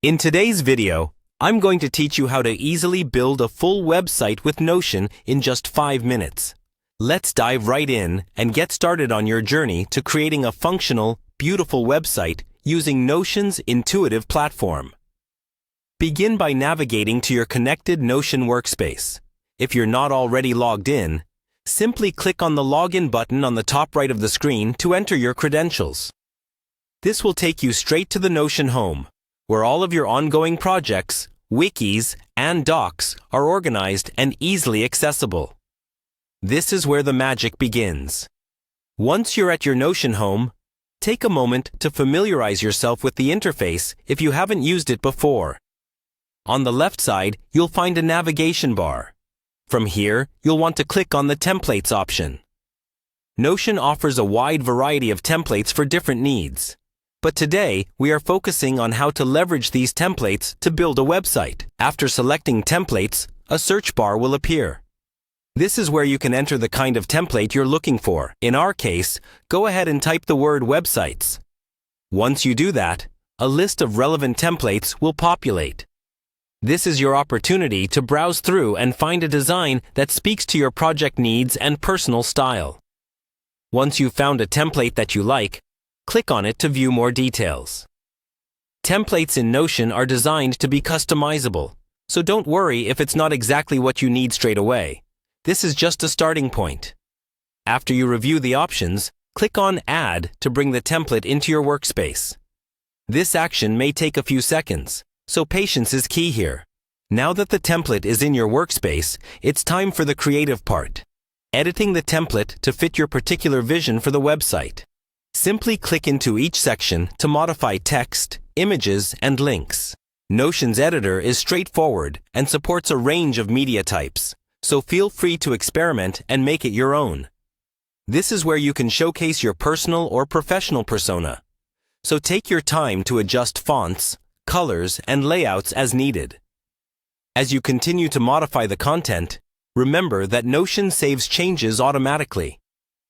In today's video, I'm going to teach you how to easily build a full website with Notion in just 5 minutes. Let's dive right in and get started on your journey to creating a functional, beautiful website using Notion's intuitive platform. Begin by navigating to your connected Notion workspace. If you're not already logged in, simply click on the Login button on the top right of the screen to enter your credentials. This will take you straight to the Notion home, where all of your ongoing projects, wikis, and docs are organized and easily accessible. This is where the magic begins. Once you're at your Notion home, take a moment to familiarize yourself with the interface if you haven't used it before. On the left side, you'll find a navigation bar. From here, you'll want to click on the Templates option. Notion offers a wide variety of templates for different needs. But today, we are focusing on how to leverage these templates to build a website. After selecting Templates, a search bar will appear. This is where you can enter the kind of template you're looking for. In our case, go ahead and type the word websites. Once you do that, a list of relevant templates will populate. This is your opportunity to browse through and find a design that speaks to your project needs and personal style. Once you've found a template that you like, click on it to view more details. Templates in Notion are designed to be customizable, so don't worry if it's not exactly what you need straight away. This is just a starting point. After you review the options, click on Add to bring the template into your workspace. This action may take a few seconds, so patience is key here. Now that the template is in your workspace, it's time for the creative part: editing the template to fit your particular vision for the website. Simply click into each section to modify text, images, and links. Notion's editor is straightforward and supports a range of media types, so feel free to experiment and make it your own. This is where you can showcase your personal or professional persona. So take your time to adjust fonts, colors, and layouts as needed. As you continue to modify the content, remember that Notion saves changes automatically.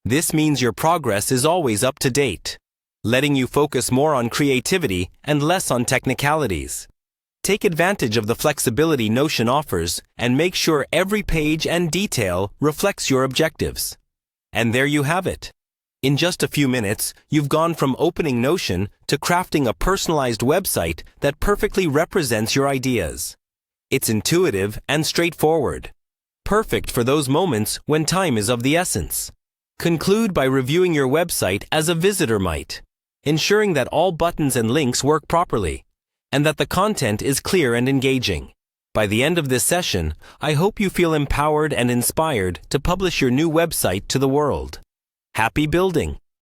This means your progress is always up to date, letting you focus more on creativity and less on technicalities. Take advantage of the flexibility Notion offers and make sure every page and detail reflects your objectives. And there you have it. In just a few minutes, you've gone from opening Notion to crafting a personalized website that perfectly represents your ideas. It's intuitive and straightforward, perfect for those moments when time is of the essence. Conclude by reviewing your website as a visitor might, ensuring that all buttons and links work properly, and that the content is clear and engaging. By the end of this session, I hope you feel empowered and inspired to publish your new website to the world. Happy building!